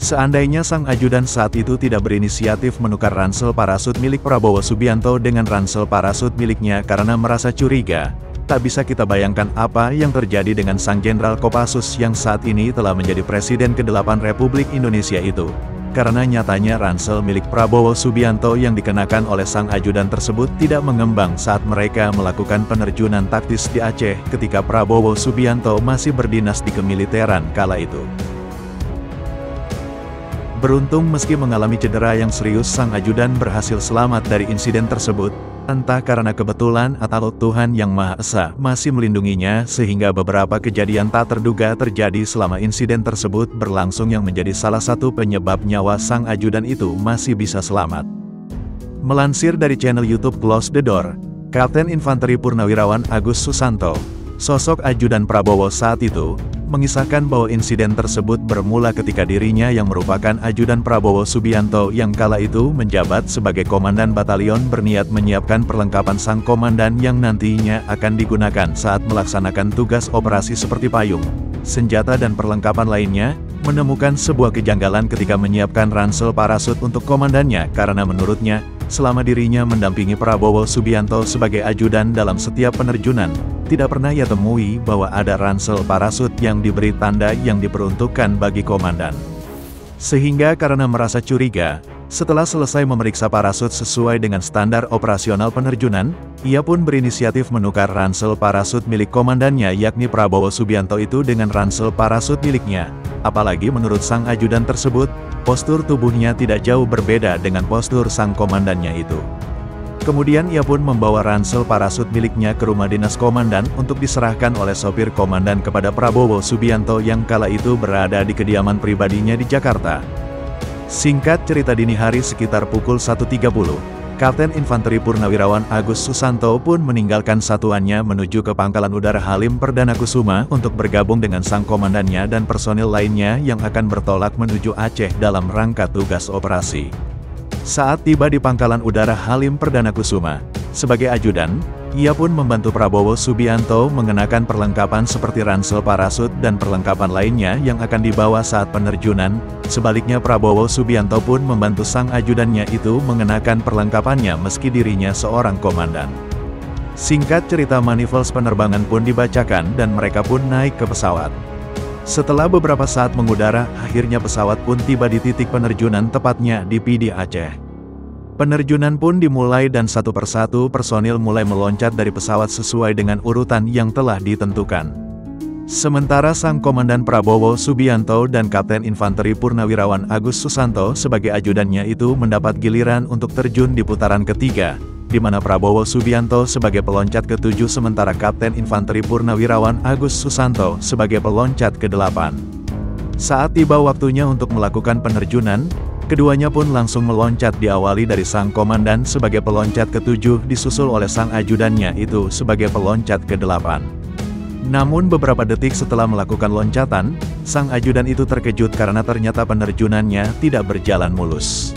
Seandainya sang ajudan saat itu tidak berinisiatif menukar ransel parasut milik Prabowo Subianto dengan ransel parasut miliknya karena merasa curiga, tak bisa kita bayangkan apa yang terjadi dengan sang Jenderal Kopassus yang saat ini telah menjadi Presiden ke-8 Republik Indonesia itu. Karena nyatanya ransel milik Prabowo Subianto yang dikenakan oleh sang ajudan tersebut tidak mengembang saat mereka melakukan penerjunan taktis di Aceh ketika Prabowo Subianto masih berdinas di kemiliteran kala itu. Beruntung meski mengalami cedera yang serius, sang ajudan berhasil selamat dari insiden tersebut, entah karena kebetulan atau Tuhan Yang Maha Esa masih melindunginya sehingga beberapa kejadian tak terduga terjadi selama insiden tersebut berlangsung yang menjadi salah satu penyebab nyawa sang ajudan itu masih bisa selamat. Melansir dari channel YouTube Close the Door, Kapten Infanteri Purnawirawan Agus Susanto, sosok ajudan Prabowo saat itu, mengisahkan bahwa insiden tersebut bermula ketika dirinya yang merupakan ajudan Prabowo Subianto yang kala itu menjabat sebagai komandan batalion berniat menyiapkan perlengkapan sang komandan yang nantinya akan digunakan saat melaksanakan tugas operasi seperti payung, senjata dan perlengkapan lainnya, menemukan sebuah kejanggalan ketika menyiapkan ransel parasut untuk komandannya karena menurutnya, selama dirinya mendampingi Prabowo Subianto sebagai ajudan dalam setiap penerjunan, tidak pernah ia temui bahwa ada ransel parasut yang diberi tanda yang diperuntukkan bagi komandan. Sehingga karena merasa curiga, setelah selesai memeriksa parasut sesuai dengan standar operasional penerjunan, ia pun berinisiatif menukar ransel parasut milik komandannya yakni Prabowo Subianto itu dengan ransel parasut miliknya. Apalagi menurut sang ajudan tersebut, postur tubuhnya tidak jauh berbeda dengan postur sang komandannya itu. Kemudian ia pun membawa ransel parasut miliknya ke rumah dinas komandan untuk diserahkan oleh sopir komandan kepada Prabowo Subianto yang kala itu berada di kediaman pribadinya di Jakarta. Singkat cerita, dini hari sekitar pukul 1.30, Kapten Infanteri Purnawirawan Agus Susanto pun meninggalkan satuannya menuju ke Pangkalan Udara Halim Perdana Kusuma untuk bergabung dengan sang komandannya dan personil lainnya yang akan bertolak menuju Aceh dalam rangka tugas operasi. Saat tiba di Pangkalan Udara Halim Perdana Kusuma, sebagai ajudan, ia pun membantu Prabowo Subianto mengenakan perlengkapan seperti ransel parasut dan perlengkapan lainnya yang akan dibawa saat penerjunan. Sebaliknya Prabowo Subianto pun membantu sang ajudannya itu mengenakan perlengkapannya meski dirinya seorang komandan. Singkat cerita, manifest penerbangan pun dibacakan dan mereka pun naik ke pesawat. Setelah beberapa saat mengudara, akhirnya pesawat pun tiba di titik penerjunan tepatnya di Pidi Aceh. Penerjunan pun dimulai dan satu persatu personil mulai meloncat dari pesawat sesuai dengan urutan yang telah ditentukan. Sementara sang komandan Prabowo Subianto dan Kapten Infanteri Purnawirawan Agus Susanto sebagai ajudannya itu mendapat giliran untuk terjun di putaran ketiga, di mana Prabowo Subianto sebagai peloncat ke-7 sementara Kapten Infanteri Purnawirawan Agus Susanto sebagai peloncat ke-8. Saat tiba waktunya untuk melakukan penerjunan, keduanya pun langsung meloncat, diawali dari sang komandan sebagai peloncat ke-7 disusul oleh sang ajudannya itu sebagai peloncat ke-8. Namun beberapa detik setelah melakukan loncatan, sang ajudan itu terkejut karena ternyata penerjunannya tidak berjalan mulus.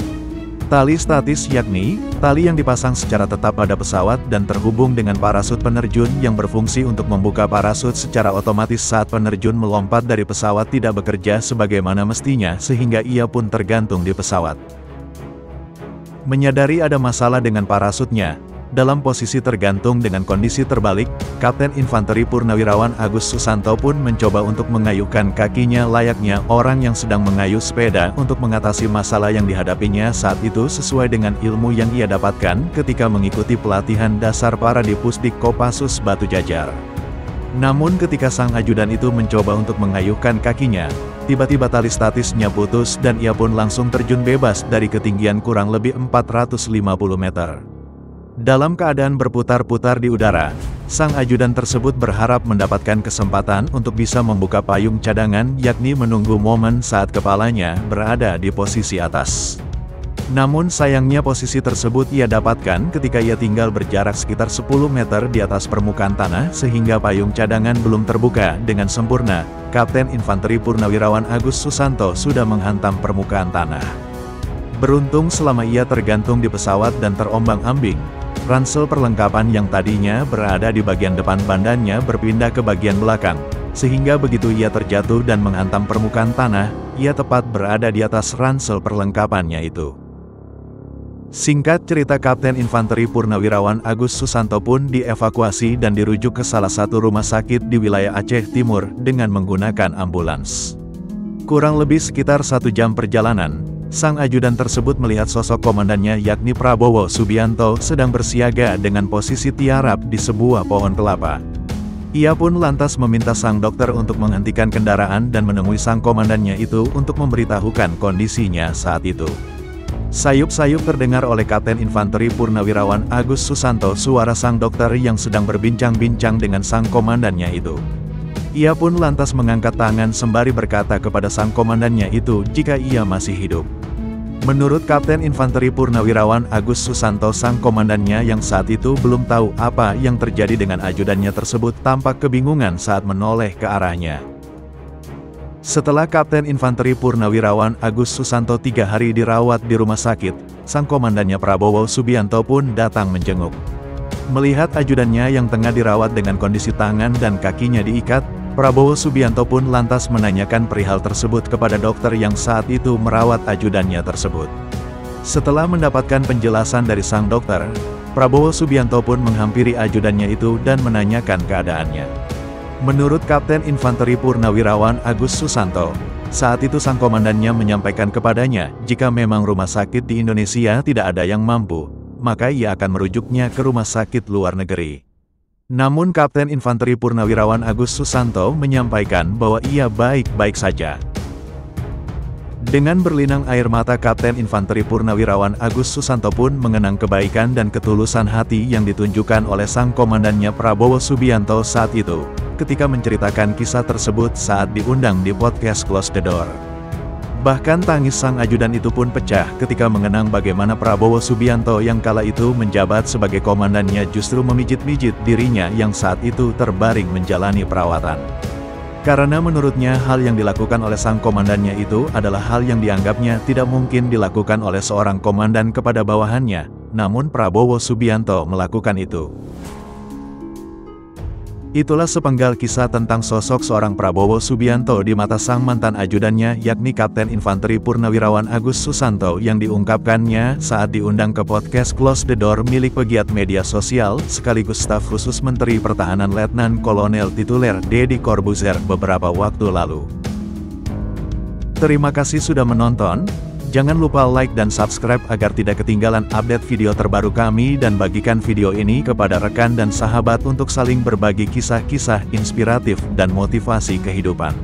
Tali statis, yakni tali yang dipasang secara tetap pada pesawat dan terhubung dengan parasut penerjun yang berfungsi untuk membuka parasut secara otomatis saat penerjun melompat dari pesawat, tidak bekerja sebagaimana mestinya sehingga ia pun tergantung di pesawat. Menyadari ada masalah dengan parasutnya, dalam posisi tergantung dengan kondisi terbalik, Kapten Infanteri Purnawirawan Agus Susanto pun mencoba untuk mengayuhkan kakinya layaknya orang yang sedang mengayuh sepeda untuk mengatasi masalah yang dihadapinya saat itu sesuai dengan ilmu yang ia dapatkan ketika mengikuti pelatihan dasar para di Pusdik Kopassus Batu Jajar. Namun ketika sang ajudan itu mencoba untuk mengayuhkan kakinya, tiba-tiba tali statisnya putus dan ia pun langsung terjun bebas dari ketinggian kurang lebih 450 meter. Dalam keadaan berputar-putar di udara, sang ajudan tersebut berharap mendapatkan kesempatan untuk bisa membuka payung cadangan, yakni menunggu momen saat kepalanya berada di posisi atas. Namun sayangnya posisi tersebut ia dapatkan ketika ia tinggal berjarak sekitar 10 meter di atas permukaan tanah sehingga payung cadangan belum terbuka dengan sempurna. Kapten Infanteri Purnawirawan Agus Susanto sudah menghantam permukaan tanah. Beruntung selama ia tergantung di pesawat dan terombang-ambing, ransel perlengkapan yang tadinya berada di bagian depan badannya berpindah ke bagian belakang, sehingga begitu ia terjatuh dan menghantam permukaan tanah, ia tepat berada di atas ransel perlengkapannya itu. Singkat cerita, Kapten Infanteri Purnawirawan Agus Susanto pun dievakuasi dan dirujuk ke salah satu rumah sakit di wilayah Aceh Timur dengan menggunakan ambulans. Kurang lebih sekitar 1 jam perjalanan, sang ajudan tersebut melihat sosok komandannya yakni Prabowo Subianto sedang bersiaga dengan posisi tiarap di sebuah pohon kelapa. Ia pun lantas meminta sang dokter untuk menghentikan kendaraan dan menemui sang komandannya itu untuk memberitahukan kondisinya saat itu. Sayup-sayup terdengar oleh Kapten Infanteri Purnawirawan Agus Susanto suara sang dokter yang sedang berbincang-bincang dengan sang komandannya itu. Ia pun lantas mengangkat tangan sembari berkata kepada sang komandannya itu jika ia masih hidup. Menurut Kapten Infanteri Purnawirawan Agus Susanto, sang komandannya yang saat itu belum tahu apa yang terjadi dengan ajudannya tersebut tampak kebingungan saat menoleh ke arahnya. Setelah Kapten Infanteri Purnawirawan Agus Susanto 3 hari dirawat di rumah sakit, sang komandannya Prabowo Subianto pun datang menjenguk. Melihat ajudannya yang tengah dirawat dengan kondisi tangan dan kakinya diikat, Prabowo Subianto pun lantas menanyakan perihal tersebut kepada dokter yang saat itu merawat ajudannya tersebut. Setelah mendapatkan penjelasan dari sang dokter, Prabowo Subianto pun menghampiri ajudannya itu dan menanyakan keadaannya. Menurut Kapten Infanteri Purnawirawan Agus Susanto, saat itu sang komandannya menyampaikan kepadanya, jika memang rumah sakit di Indonesia tidak ada yang mampu, maka ia akan merujuknya ke rumah sakit luar negeri. Namun Kapten Infanteri Purnawirawan Agus Susanto menyampaikan bahwa ia baik-baik saja. Dengan berlinang air mata, Kapten Infanteri Purnawirawan Agus Susanto pun mengenang kebaikan dan ketulusan hati yang ditunjukkan oleh sang komandannya Prabowo Subianto saat itu, ketika menceritakan kisah tersebut saat diundang di podcast Close the Door. Bahkan tangis sang ajudan itu pun pecah ketika mengenang bagaimana Prabowo Subianto yang kala itu menjabat sebagai komandannya justru memijit-mijit dirinya yang saat itu terbaring menjalani perawatan. Karena menurutnya hal yang dilakukan oleh sang komandannya itu adalah hal yang dianggapnya tidak mungkin dilakukan oleh seorang komandan kepada bawahannya, namun Prabowo Subianto melakukan itu. Itulah sepenggal kisah tentang sosok seorang Prabowo Subianto di mata sang mantan ajudannya yakni Kapten Infanteri Purnawirawan Agus Susanto yang diungkapkannya saat diundang ke podcast Close the Door milik pegiat media sosial sekaligus staf khusus Menteri Pertahanan Letnan Kolonel Tituler Deddy Corbuzier beberapa waktu lalu. Terima kasih sudah menonton. Jangan lupa like dan subscribe agar tidak ketinggalan update video terbaru kami dan bagikan video ini kepada rekan dan sahabat untuk saling berbagi kisah-kisah inspiratif dan motivasi kehidupan.